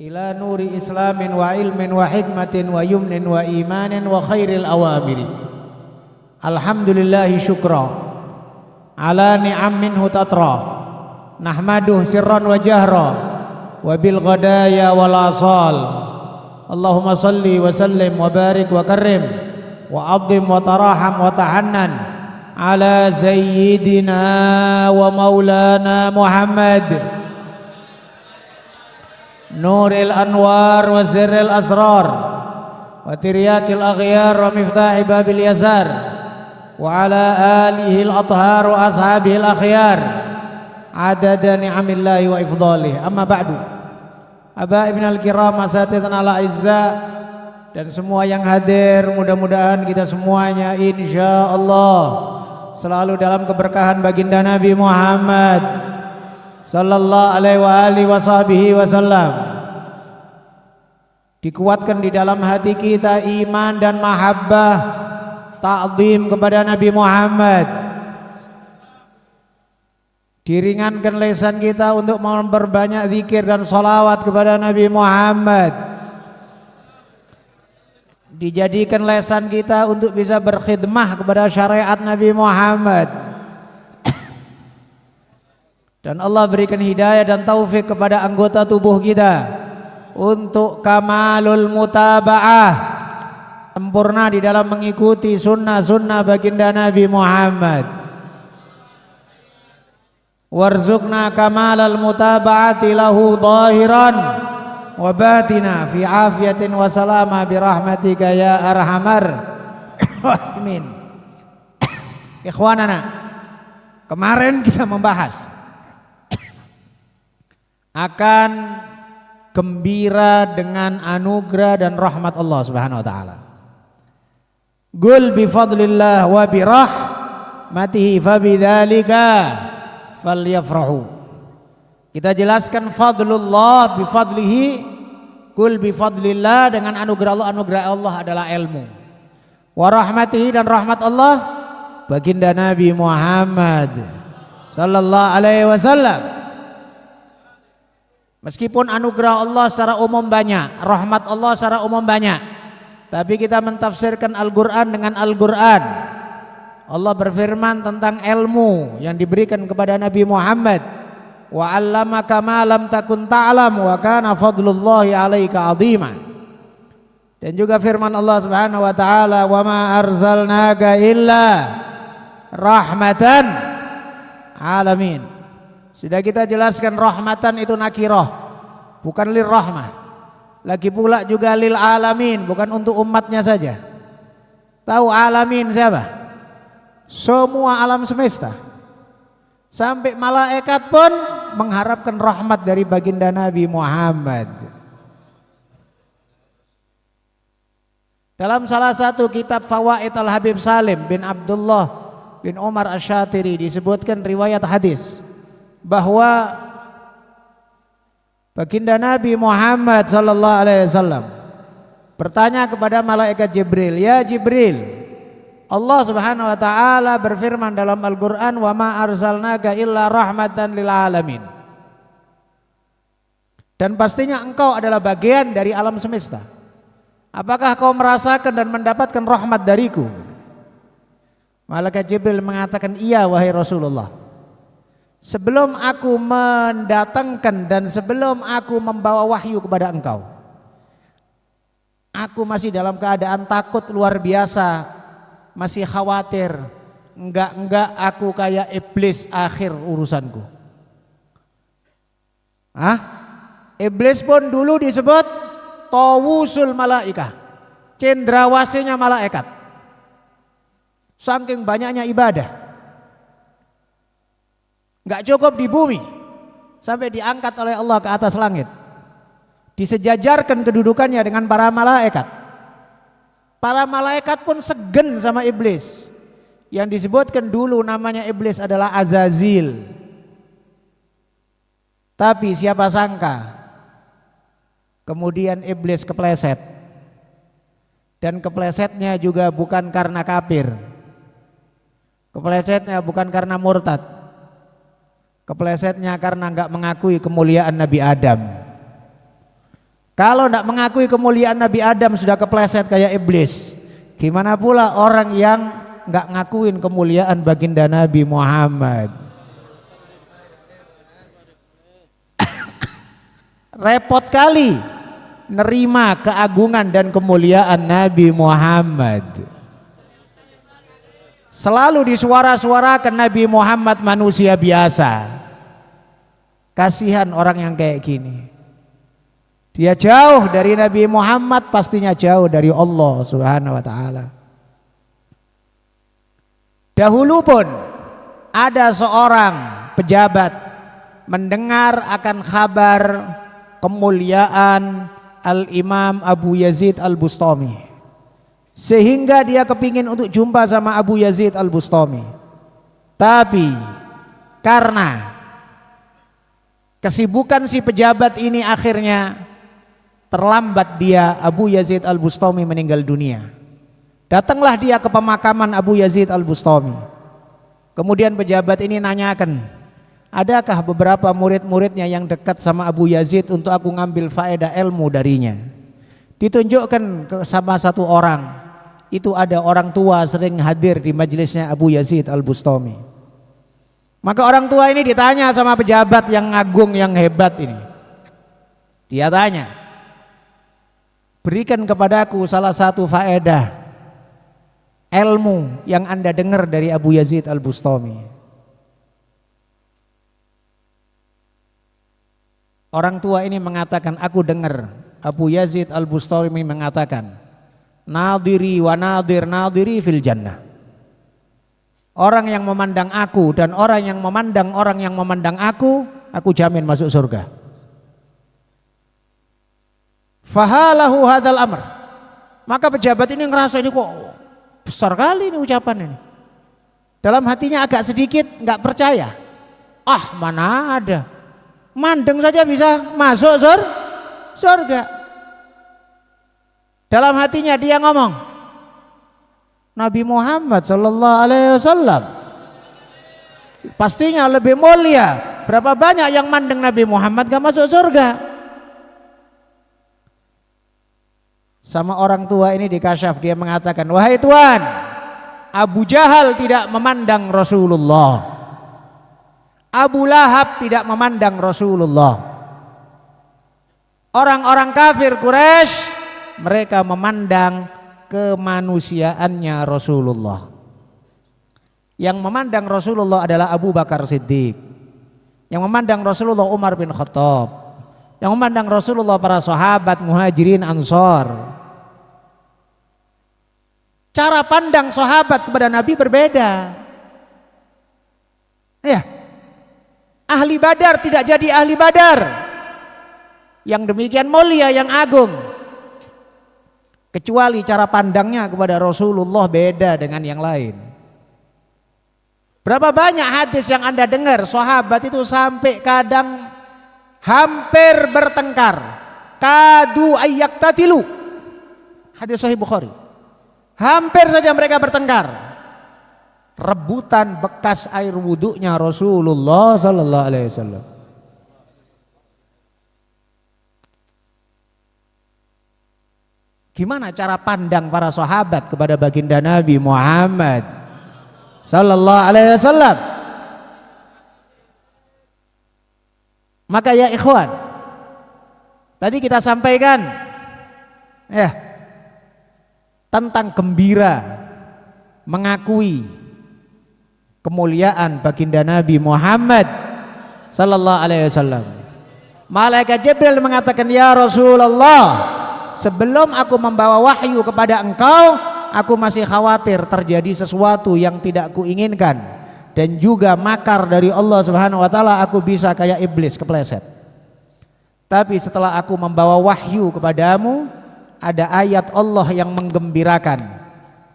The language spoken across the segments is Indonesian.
ila nuri islamin wa ilmin wa hikmatin wa yumnin wa imanin wa khairil awamiri. Alhamdulillahi syukra ala ni'am minhu tatra, nahmaduh sirran wa jahra wa bil ghadaya wal asal. Allahumma salli wa sallim wa barik wa karim wa adhim wa taraham wa tahannan ala sayyidina wa maulana Muhammad nuril anwar wa zirril asrar wa tiryakil aghyar wa miftahi babil yasar wa ala alihi al-athhar wa ashabihi al-akhyar adada ni'amillahi wa ifdalih. Amma ba'du, abaibna al-kiram, asatidna al-a'izza, dan semua yang hadir, mudah-mudahan kita semuanya insyaallah selalu dalam keberkahan baginda Nabi Muhammad sallallahu alaihi wasallam, dikuatkan di dalam hati kita iman dan mahabbah ta'zim kepada Nabi Muhammad, diringankan lisan kita untuk memperbanyak zikir dan sholawat kepada Nabi Muhammad, dijadikan lisan kita untuk bisa berkhidmah kepada syariat Nabi Muhammad. Dan Allah berikan hidayah dan taufik kepada anggota tubuh kita untuk kamalul mutaba'ah, sempurna di dalam mengikuti sunnah-sunnah baginda Nabi Muhammad. Warzuqna kamalal mutaba'ati lahu zahiran wa batina fi afiyatin wa salama birahmatika ya arhamar rahimin. Ikhwanana, kemarin kita membahas akan gembira dengan anugerah dan rahmat Allah Subhanahu wa taala. Qul bi fadlillah wa bi rahmatihi fabidzalika falyafrahu. Kita jelaskan fadlullah bi fadlihi, qul bi fadlillah, dengan anugerah Allah adalah ilmu. Wa rahmatihi, dan rahmat Allah baginda Nabi Muhammad sallallahu alaihi wasallam. Meskipun anugerah Allah secara umum banyak, rahmat Allah secara umum banyak, tapi kita mentafsirkan Al-Quran dengan Al-Quran. Allah berfirman tentang ilmu yang diberikan kepada Nabi Muhammad, wa 'allamaka ma lam takun ta'lam wa kana fadlullahi 'alaika 'azima. Dan juga firman Allah Subhanahu wa taala, wa ma arsalnaka illa rahmatan 'alamin. Sudah kita jelaskan rahmatan itu nakirah, bukan lil rahmah. Lagi pula juga lil alamin, bukan untuk umatnya saja. Tahu alamin siapa? Semua alam semesta. Sampai malaikat pun mengharapkan rahmat dari baginda Nabi Muhammad. Dalam salah satu kitab Fawaid Al-Habib Salim bin Abdullah bin Umar Asy-Syatiri disebutkan riwayat hadis bahwa baginda Nabi Muhammad sallallahu alaihi wasallam bertanya kepada malaikat Jibril, "Ya Jibril, Allah Subhanahu wa taala berfirman dalam Al-Qur'an, wa ma arsalnaka illa rahmatan lil alamin. Dan pastinya engkau adalah bagian dari alam semesta. Apakah kau merasakan dan mendapatkan rahmat dariku?" Malaikat Jibril mengatakan, "Iya wahai Rasulullah. Sebelum aku mendatangkan dan sebelum aku membawa wahyu kepada engkau, aku masih dalam keadaan takut luar biasa, masih khawatir. Enggak aku kayak iblis akhir urusanku." Iblis pun dulu disebut tawusul malaikah, cendrawasihnya malaikat. Saking banyaknya ibadah, enggak cukup di bumi, sampai diangkat oleh Allah ke atas langit, disejajarkan kedudukannya dengan para malaikat. Para malaikat pun segen sama iblis. Yang disebutkan dulu namanya iblis adalah Azazil. Tapi siapa sangka kemudian iblis kepleset. Dan keplesetnya juga bukan karena kafir, keplesetnya bukan karena murtad, keplesetnya karena enggak mengakui kemuliaan Nabi Adam. Kalau tidak mengakui kemuliaan Nabi Adam sudah kepleset kayak iblis. Gimana pula orang yang nggak ngakuin kemuliaan baginda Nabi Muhammad? Repot kali nerima keagungan dan kemuliaan Nabi Muhammad. Selalu disuara-suarakan Nabi Muhammad manusia biasa. Kasihan orang yang kayak gini. Dia jauh dari Nabi Muhammad, pastinya jauh dari Allah Subhanahu wa taala. Dahulu pun ada seorang pejabat mendengar akan kabar kemuliaan Al-Imam Abu Yazid Al-Bustami, sehingga dia kepingin untuk jumpa sama Abu Yazid Al-Bustami. Tapi karena kesibukan si pejabat ini, akhirnya terlambat dia, Abu Yazid Al-Bustami meninggal dunia. Datanglah dia ke pemakaman Abu Yazid Al-Bustami. Kemudian pejabat ini nanyakan, adakah beberapa murid-muridnya yang dekat sama Abu Yazid untuk aku ngambil faedah ilmu darinya? Ditunjukkan sama satu orang, itu ada orang tua sering hadir di majelisnya Abu Yazid Al-Bustami. Maka orang tua ini ditanya sama pejabat yang agung, yang hebat ini. Dia tanya, berikan kepadaku salah satu faedah ilmu yang Anda dengar dari Abu Yazid Al-Bustami. Orang tua ini mengatakan, aku dengar Abu Yazid Al-Bustami mengatakan, nadiri wa nadiri fil jannah. Orang yang memandang aku dan orang yang memandang aku jamin masuk surga. Fahalahu hadzal amr. Maka pejabat ini ngerasa ini kok besar kali ini ucapan ini. Dalam hatinya agak sedikit nggak percaya. Ah, mana ada, mandeng saja bisa masuk surga. Dalam hatinya dia ngomong, Nabi Muhammad sallallahu alaihi wasallam pastinya lebih mulia. Berapa banyak yang mandeng Nabi Muhammad gak masuk surga. Sama orang tua ini dikasyaf, dia mengatakan, wahai Tuan, Abu Jahal tidak memandang Rasulullah, Abu Lahab tidak memandang Rasulullah. Orang-orang kafir Quraisy, mereka memandang kemanusiaannya Rasulullah. Yang memandang Rasulullah adalah Abu Bakar Siddiq. Yang memandang Rasulullah Umar bin Khattab. Yang memandang Rasulullah para sahabat Muhajirin Ansor. Cara pandang sahabat kepada Nabi berbeda. Ya. Ahli Badar tidak jadi ahli Badar yang demikian mulia, yang agung, kecuali cara pandangnya kepada Rasulullah beda dengan yang lain. Berapa banyak hadis yang Anda dengar sahabat itu sampai kadang hampir bertengkar, kadu ayyaktatilu, hadis sahih Bukhari. Hampir saja mereka bertengkar, rebutan bekas air wudhunya Rasulullah sallallahu alaihi wasallam. Gimana cara pandang para sahabat kepada baginda Nabi Muhammad sallallahu alaihi wasallam? Maka ya ikhwan, tadi kita sampaikan ya tentang gembira mengakui kemuliaan baginda Nabi Muhammad sallallahu alaihi wasallam. Malaikat Jibril mengatakan, ya Rasulullah, sebelum aku membawa wahyu kepada engkau, aku masih khawatir terjadi sesuatu yang tidak kuinginkan, dan juga makar dari Allah Subhanahu wa taala, aku bisa kayak iblis kepleset. Tapi setelah aku membawa wahyu kepadamu, ada ayat Allah yang menggembirakan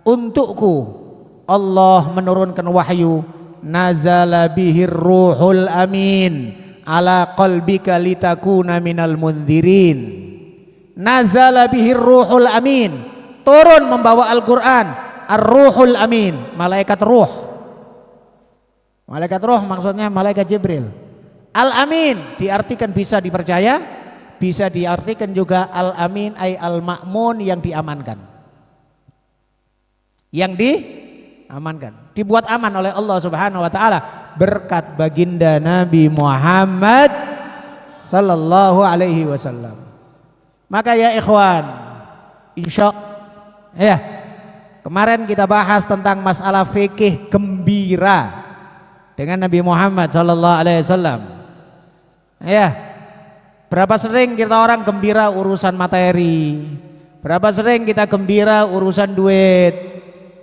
untukku. Allah menurunkan wahyu, nazala bihir ruhul amin ala qalbika litakuna minal mundzirin. Nazala bihir ruhul amin, turun membawa Al-Quran, ar-ruhul amin, malaikat ruh. Malaikat ruh maksudnya malaikat Jibril. Al-amin diartikan bisa dipercaya, bisa diartikan juga al-amin ay al-ma'mun, yang diamankan. Yang diamankan, dibuat aman oleh Allah Subhanahu wa taala berkat baginda Nabi Muhammad sallallahu alaihi wasallam. Maka ya ikhwan, kemarin kita bahas tentang masalah fikih gembira dengan Nabi Muhammad sallallahu alaihi wasallam. Berapa sering kita orang gembira urusan materi, berapa sering kita gembira urusan duit,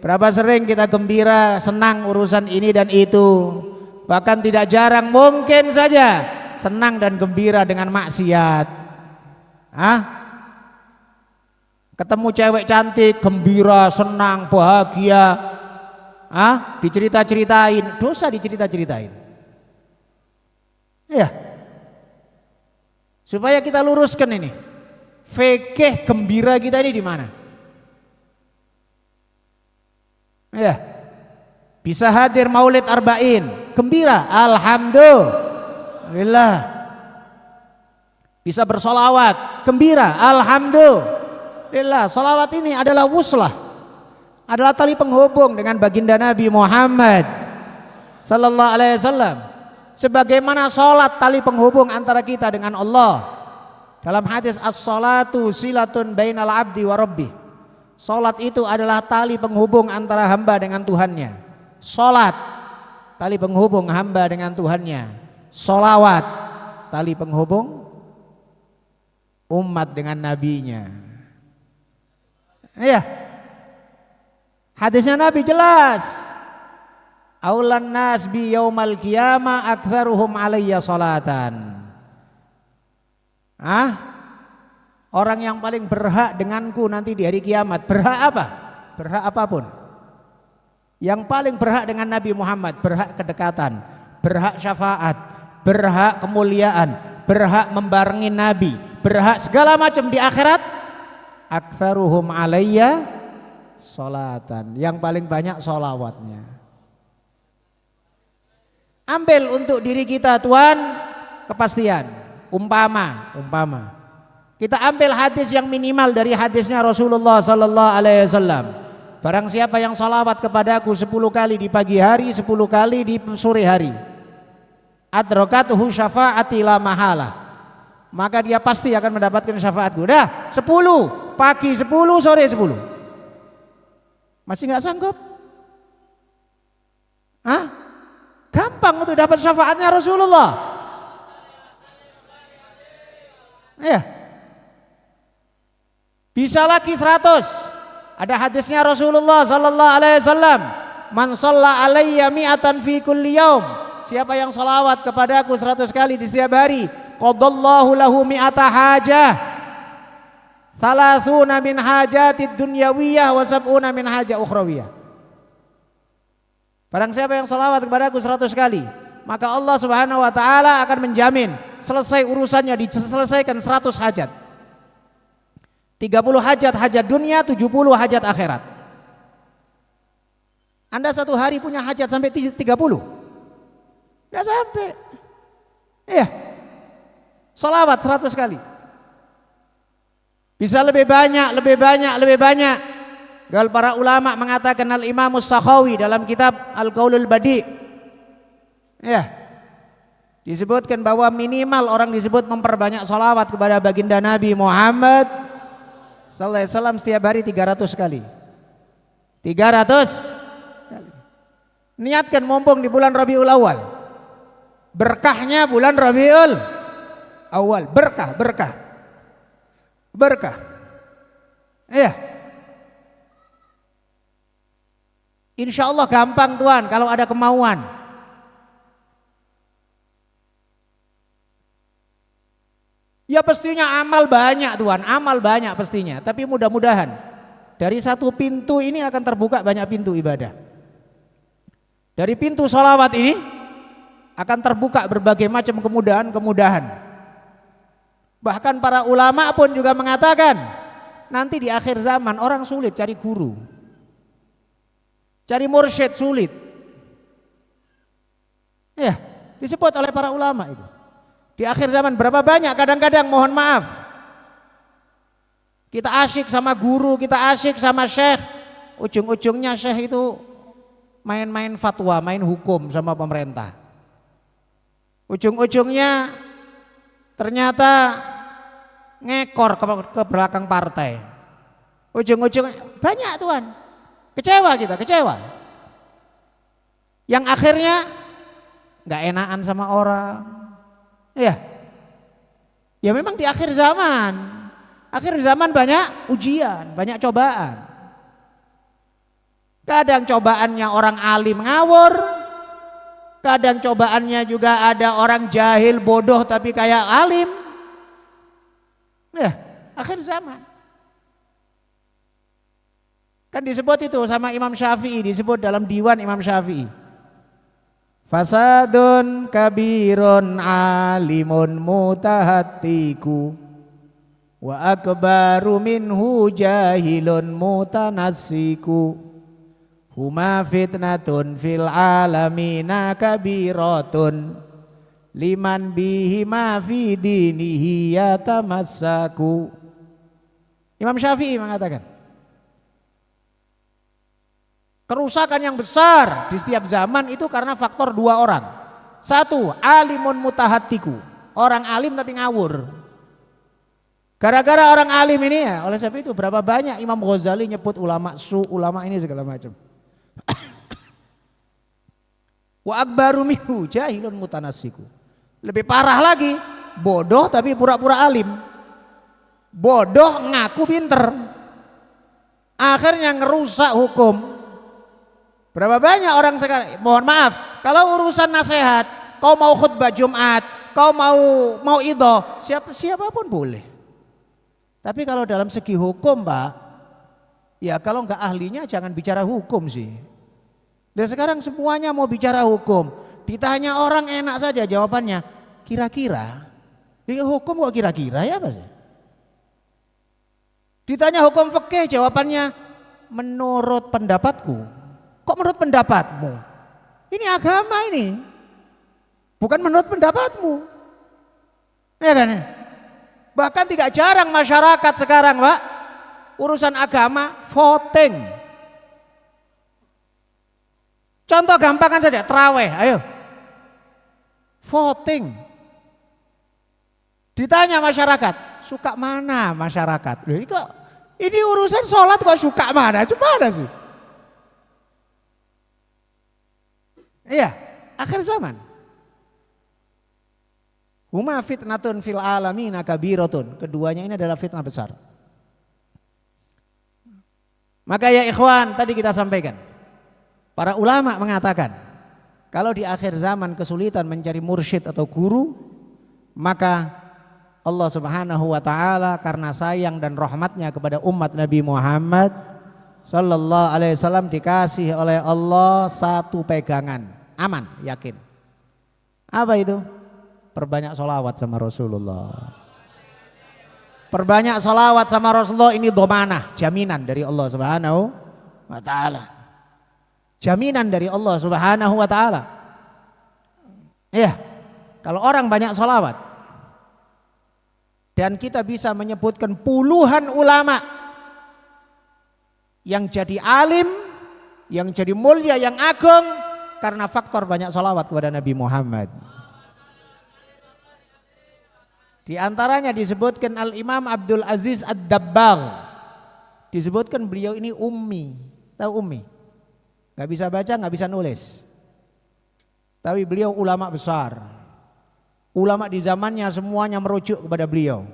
berapa sering kita gembira senang urusan ini dan itu. Bahkan tidak jarang mungkin saja senang dan gembira dengan maksiat. Ketemu cewek cantik, gembira, senang, bahagia. Dicerita-ceritain, dosa dicerita-ceritain. Supaya kita luruskan ini. Fikih gembira kita ini di mana? Bisa hadir maulid arba'in, gembira, alhamdulillah. Bisa bersolawat, gembira, alhamdulillah. Solawat ini adalah wuslah, adalah tali penghubung dengan baginda Nabi Muhammad sallallahu alaihi wasallam. Sebagaimana solat tali penghubung antara kita dengan Allah. Dalam hadis as-salatu silatun bainal abdi wa rabbih. Solat itu adalah tali penghubung antara hamba dengan Tuhannya. Solat tali penghubung hamba dengan Tuhannya. Solawat tali penghubung umat dengan nabinya. Hadisnya Nabi jelas. Aulan nas bi yaumal qiyamah aktsaruhum alayya salatan. Orang yang paling berhak denganku nanti di hari kiamat. Berhak apa? Berhak apapun. Yang paling berhak dengan Nabi Muhammad, berhak kedekatan, berhak syafaat, berhak kemuliaan, berhak membarengi Nabi, berhak segala macam di akhirat. Aktsaruhum alayya salatan. Yang paling banyak sholawatnya. Ambil untuk diri kita Tuhan kepastian. Umpama kita ambil hadis yang minimal dari hadisnya Rasulullah sallallahu alaihi wasallam. Barang siapa yang sholawat kepadaku 10 kali di pagi hari, 10 kali di sore hari, adrakatuhu syafaati la mahala, maka dia pasti akan mendapatkan syafaatku. Dah 10 pagi, 10 sore, 10. Masih nggak sanggup? Gampang untuk dapat syafaatnya Rasulullah. Bisa lagi 100. Ada hadisnya Rasulullah sallallahu alaihi wasallam, man shalla alayya mi'atan fi kulli yaum. Siapa yang salawat kepadaku 100 kali di setiap hari, qadallahu lahu mi'ata hajah. Thalathuna min hajatid dunyawiyah wa sab'una min hajah ukhrawiyah. Barang siapa yang salawat kepadaku 100 kali, maka Allah Subhanahu wa taala akan menjamin selesai urusannya, diselesaikan 100 hajat. 30 hajat dunia, 70 hajat akhirat. Anda satu hari punya hajat sampai 30? Tidak sampai. Salawat 100 kali. Bisa lebih banyak. Gal para ulama mengatakan, Al-Imam As-Sakhawi dalam kitab Al-Qaulul Badi', disebutkan bahwa minimal orang disebut memperbanyak salawat kepada baginda Nabi Muhammad sallallahu alaihi wasallam setiap hari 300 kali. 300 kali. Niatkan mumpung di bulan Rabiul Awal. Berkahnya bulan Rabiul Awal, berkah. Insya Allah gampang Tuhan kalau ada kemauan. Ya pastinya amal banyak Tuhan, amal banyak pastinya. Tapi mudah-mudahan dari satu pintu ini akan terbuka banyak pintu ibadah. Dari pintu sholawat ini akan terbuka berbagai macam kemudahan. Bahkan para ulama pun juga mengatakan, nanti di akhir zaman orang sulit cari guru, cari mursyid sulit. Disebut oleh para ulama itu. Di akhir zaman berapa banyak kadang-kadang mohon maaf kita asyik sama guru, kita asyik sama syekh, ujung-ujungnya syekh itu main-main fatwa, main hukum sama pemerintah. Ujung-ujungnya ternyata ngekor ke belakang partai. Ujung-ujungnya banyak Tuhan. Kecewa kita, kecewa. Yang akhirnya nggak enakan sama orang. Ya. Ya memang di akhir zaman. Akhir zaman banyak ujian, banyak cobaan. Kadang cobaannya orang alim ngawur. Kadang cobaannya juga ada orang jahil bodoh tapi kayak alim. Ya, akhir zaman. Kan disebut itu sama Imam Syafi'i, disebut dalam diwan Imam Syafi'i. Fasadun kabirun alimun mutahattiku wa akbaru minhu jahilun mutanassiku. Huma fitnatun fil alamina kabiratun liman bihima fi dinihi yatamassaku. Imam Syafi'i mengatakan kerusakan yang besar di setiap zaman itu karena faktor dua orang. Satu, alimun mutahattiku, orang alim tapi ngawur. Gara-gara orang alim ini ya, oleh sebab itu berapa banyak Imam Ghazali nyebut ulama ulama ini segala macam. Wa akbaru minhu jahilun mutanassiku. Lebih parah lagi, bodoh tapi pura-pura alim. Bodoh ngaku pinter. Akhirnya ngerusak hukum. Berapa banyak orang sekarang, mohon maaf, kalau urusan nasihat, kau mau khutbah Jumat, kau mau idho, siapapun boleh. Tapi kalau dalam segi hukum Pak, ya kalau enggak ahlinya jangan bicara hukum sih. Dan sekarang semuanya mau bicara hukum. Ditanya orang enak saja jawabannya. Kira-kira. Di hukum kok kira-kira ya Pak? Ditanya hukum fikih jawabannya menurut pendapatku. Kok menurut pendapatmu? Ini agama ini. Bukan menurut pendapatmu. Ya kan? Bahkan tidak jarang masyarakat sekarang Pak. Urusan agama voting. Contoh gampang saja, terawih, ayo. Voting. Ditanya masyarakat, suka mana masyarakat? Loh, ini urusan sholat kok suka mana? Cuma ada sih. Iya, akhir zaman. Huma fitnatun fil alamina kabiratun. Keduanya ini adalah fitnah besar. Maka ya ikhwan, tadi kita sampaikan. Para ulama mengatakan, kalau di akhir zaman kesulitan mencari mursyid atau guru, maka Allah Subhanahu wa taala karena sayang dan rahmatnya kepada umat Nabi Muhammad sallallahu alaihi wasallam dikasih oleh Allah satu pegangan, aman, yakin. Apa itu? Perbanyak sholawat sama Rasulullah. Perbanyak sholawat sama Rasulullah ini domanah, jaminan dari Allah Subhanahu wa taala. Jaminan dari Allah Subhanahu wa taala. Ya, kalau orang banyak sholawat dan kita bisa menyebutkan puluhan ulama yang jadi alim, yang jadi mulia, yang agung karena faktor banyak sholawat kepada Nabi Muhammad. Di antaranya disebutkan Al-Imam Abdul Aziz Ad-Dabbagh. Disebutkan beliau ini ummi. Tahu ummi? Gak bisa baca, gak bisa nulis. Tapi beliau ulama besar. Ulama di zamannya semuanya merujuk kepada beliau.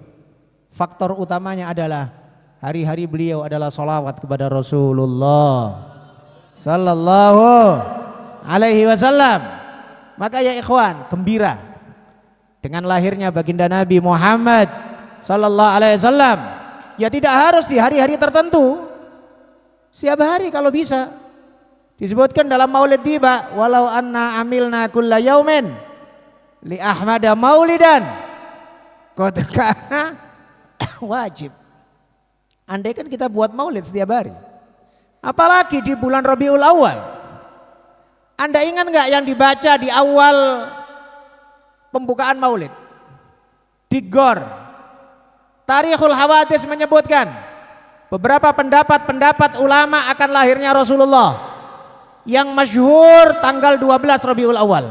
Faktor utamanya adalah hari-hari beliau adalah sholawat kepada Rasulullah sallallahu alaihi wasallam. Maka ya ikhwan, gembira dengan lahirnya baginda Nabi Muhammad sallallahu alaihi wasallam. Ya tidak harus di hari-hari tertentu. Setiap hari kalau bisa. Disebutkan dalam maulid tiba, walau anna amilna kulla yaumin li ahmada maulidan qad kana wajib. Andai kan kita buat maulid setiap hari, apalagi di bulan Rabiul Awal. Anda ingat enggak yang dibaca di awal pembukaan maulid? di gor. Tarikhul Hawadits menyebutkan beberapa pendapat ulama akan lahirnya Rasulullah. Yang masyhur tanggal 12 Rabiul Awal.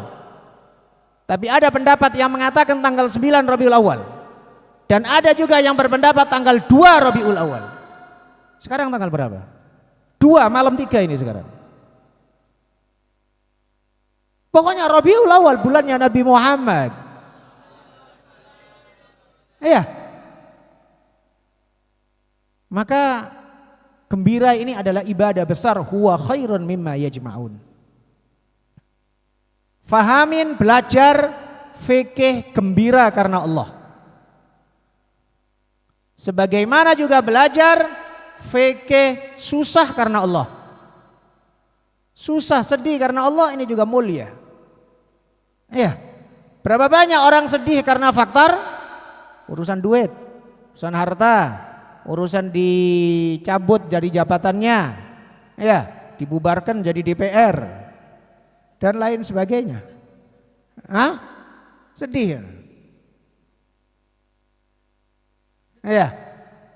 Tapi ada pendapat yang mengatakan tanggal 9 Rabiul Awal. Dan ada juga yang berpendapat tanggal 2 Rabiul Awal. Sekarang tanggal berapa? 2 malam 3 ini sekarang. Pokoknya Rabiul Awal bulannya Nabi Muhammad. Iya. Maka gembira ini adalah ibadah besar, huwa khairun mimma yajma'un. Fahamin, belajar fikih gembira karena Allah. Sebagaimana juga belajar fikih susah karena Allah. Susah, sedih karena Allah, ini juga mulia. Iya. Berapa banyak orang sedih karena faktor urusan duit, urusan harta, urusan dicabut dari jabatannya, ya, dibubarkan jadi DPR dan lain sebagainya. Hah? Sedih. Ya.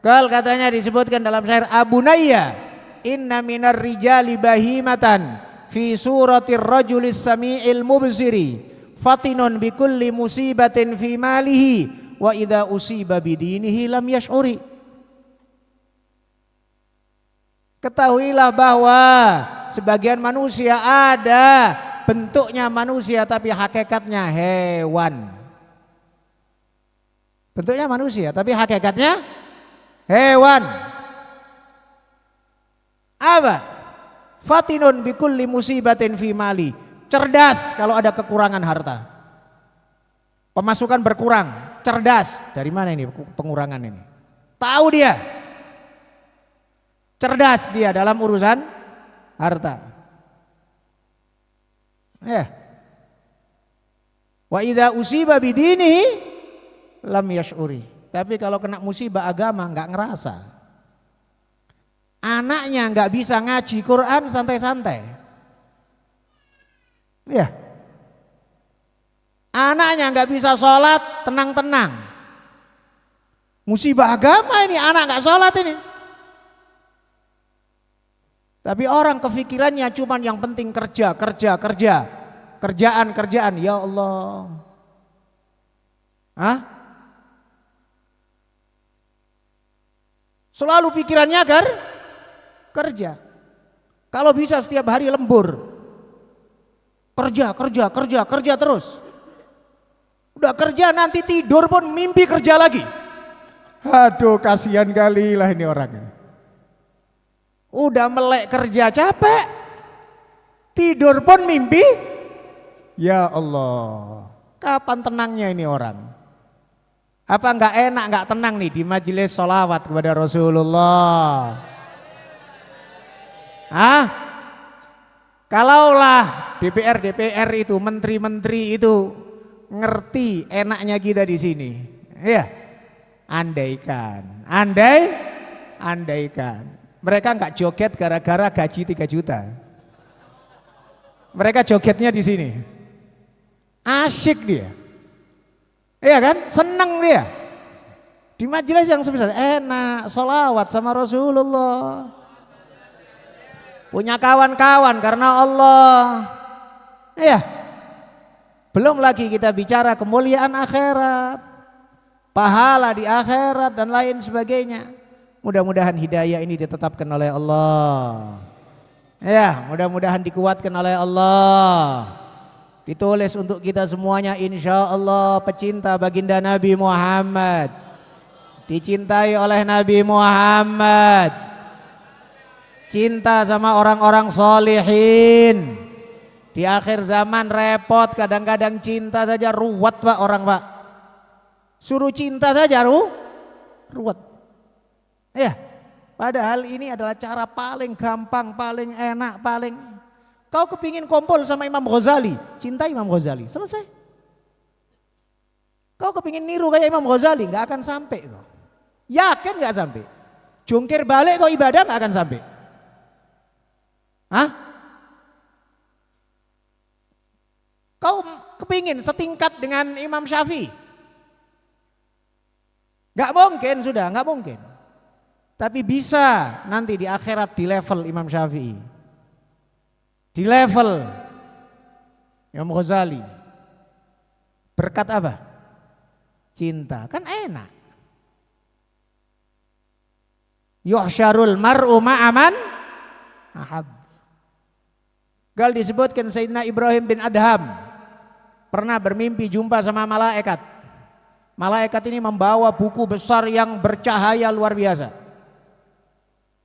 Kal katanya disebutkan dalam syair Abu Nayya, inna minar rijali bahimatan fi suratir rajulis sami'il mubsiri fatinun bikulli musibatin fi malihi wa idza usiba bidinihi lam yash'uri. Ketahuilah bahwa sebagian manusia ada bentuknya manusia tapi hakikatnya hewan. Bentuknya manusia tapi hakikatnya hewan. Apa? Fatinun bikulli musibatin fi mali. Cerdas kalau ada kekurangan harta. Pemasukan berkurang, cerdas. Dari mana ini pengurangan ini? Tahu dia. Cerdas dia dalam urusan harta. Ya. Wa idza usiba bidinihi lam yash'uri. Tapi kalau kena musibah agama enggak ngerasa. Anaknya enggak bisa ngaji Quran santai-santai. Ya. Anaknya enggak bisa sholat tenang-tenang. Musibah agama ini, anak enggak sholat ini. Tapi orang kefikirannya cuman yang penting kerja. Kerjaan, ya Allah. Hah? Selalu pikirannya kerja. Kalau bisa setiap hari lembur. Kerja terus. Udah kerja nanti tidur pun mimpi kerja lagi. Aduh, kasihan kali lah ini orang ini. Udah melek kerja capek, tidur pun mimpi. Ya Allah, kapan tenangnya ini orang? Apa enggak enak, enggak tenang nih di majelis sholawat kepada Rasulullah? Hah? Kalaulah DPR itu, menteri-menteri itu ngerti enaknya kita di sini, ya. Andaikan. Mereka enggak joget gara-gara gaji 3 juta. Mereka jogetnya di sini. Asyik dia. Iya kan? Seneng dia. Di majelis yang sebesar enak, sholawat sama Rasulullah. Punya kawan-kawan karena Allah. Iya. Belum lagi kita bicara kemuliaan akhirat. Pahala di akhirat dan lain sebagainya. Mudah-mudahan hidayah ini ditetapkan oleh Allah. Ya, mudah-mudahan dikuatkan oleh Allah. Ditulis untuk kita semuanya, insya Allah pecinta baginda Nabi Muhammad. Dicintai oleh Nabi Muhammad. Cinta sama orang-orang solihin. Di akhir zaman repot, kadang-kadang cinta saja ruwet Pak orang Pak. Suruh cinta saja ruwet. Ya, padahal ini adalah cara paling gampang, paling enak, kau kepingin kumpul sama Imam Ghazali, cinta Imam Ghazali, selesai. Kau kepingin niru kayak Imam Ghazali, nggak akan sampai kau. Yakin nggak sampai? Jungkir balik kau ibadah nggak akan sampai. Hah? Kau kepingin setingkat dengan Imam Syafi'i, Gak mungkin, sudah gak mungkin. Tapi bisa nanti di akhirat di level Imam Syafi'i, di level Imam Ghazali. Berkat apa? Cinta, kan enak. Yuhsyarul mar'u ma'aman ahab. Gal disebutkan Sayyidina Ibrahim bin Adham pernah bermimpi jumpa sama malaikat. Malaikat ini membawa buku besar yang bercahaya luar biasa.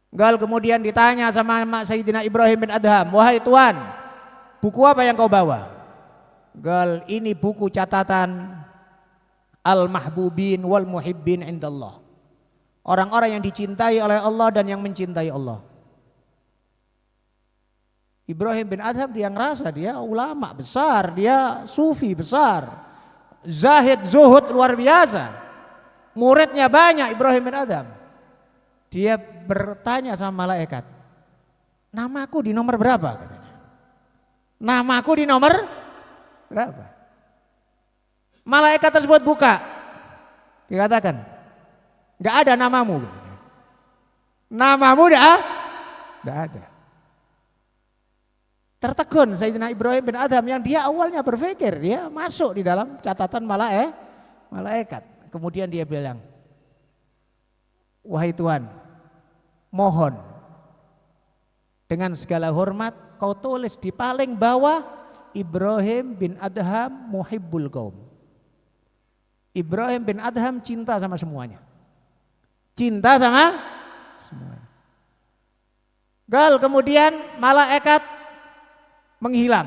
Gal kemudian ditanya sama Sayyidina Ibrahim bin Adham, wahai Tuan, buku apa yang kau bawa? Gal, ini buku catatan al-mahbubin wal muhibbin indallah. Orang-orang yang dicintai oleh Allah dan yang mencintai Allah. Ibrahim bin Adham dia ngerasa dia ulama besar, dia sufi besar, zahid zuhud luar biasa, muridnya banyak Ibrahim bin Adham. Dia bertanya sama malaikat, namaku di nomor berapa? Katanya. Namaku di nomor berapa? Malaikat tersebut buka, dikatakan, gak ada namamu. Namamu dah ada. Tertegun Sayyidina Ibrahim bin Adham yang dia awalnya berpikir dia masuk di dalam catatan malaikat. Kemudian dia bilang, wahai Tuhan, mohon dengan segala hormat kau tulis di paling bawah Ibrahim bin Adham muhibbul qaum. Ibrahim bin Adham cinta sama semuanya. Cinta sama semuanya. Gal kemudian malaikat menghilang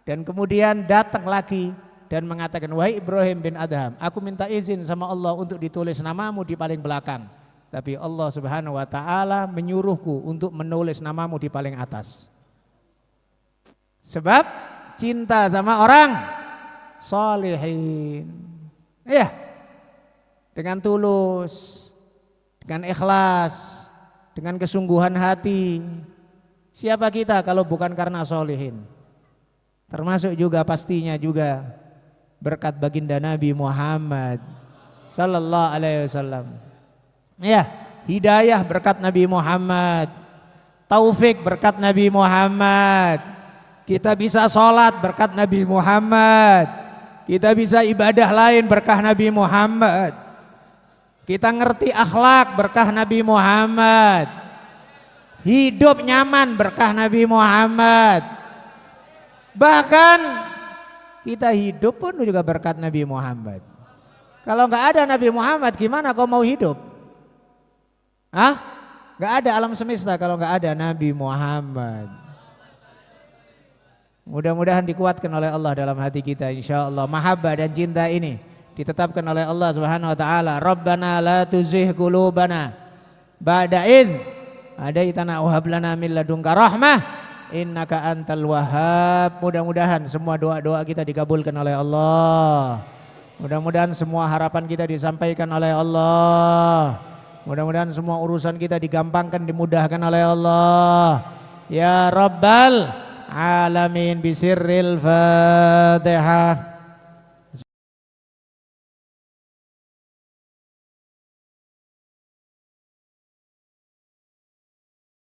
dan kemudian datang lagi dan mengatakan, wahai Ibrahim bin Adham, aku minta izin sama Allah untuk ditulis namamu di paling belakang. Tapi Allah Subhanahu wa taala menyuruhku untuk menulis namamu di paling atas. Sebab cinta sama orang salihin. Iya. Dengan tulus, dengan ikhlas, dengan kesungguhan hati. Siapa kita kalau bukan karena solihin? Termasuk juga pastinya juga berkat baginda Nabi Muhammad sallallahu alaihi wasallam. Ya, hidayah berkat Nabi Muhammad, taufik berkat Nabi Muhammad. Kita bisa sholat berkat Nabi Muhammad. Kita bisa ibadah lain berkah Nabi Muhammad. Kita ngerti akhlak berkah Nabi Muhammad. Hidup nyaman berkah Nabi Muhammad. Bahkan kita hidup pun juga berkat Nabi Muhammad. Kalau nggak ada Nabi Muhammad gimana kau mau hidup? Hah? Nggak ada alam semesta kalau nggak ada Nabi Muhammad. Mudah-mudahan dikuatkan oleh Allah dalam hati kita insyaallah. Mahabbah dan cinta ini ditetapkan oleh Allah Subhanahu wa taala. Rabbana la tuzigh qulubana ba'da idh hadaitana wa hab lana min ladunka rahmah innaka antal wahhab. Mudah-mudahan semua doa-doa kita dikabulkan oleh Allah. Mudah-mudahan semua harapan kita disampaikan oleh Allah. Mudah-mudahan semua urusan kita digampangkan, dimudahkan oleh Allah. Ya Rabbal Alamin bisirril Fatihah.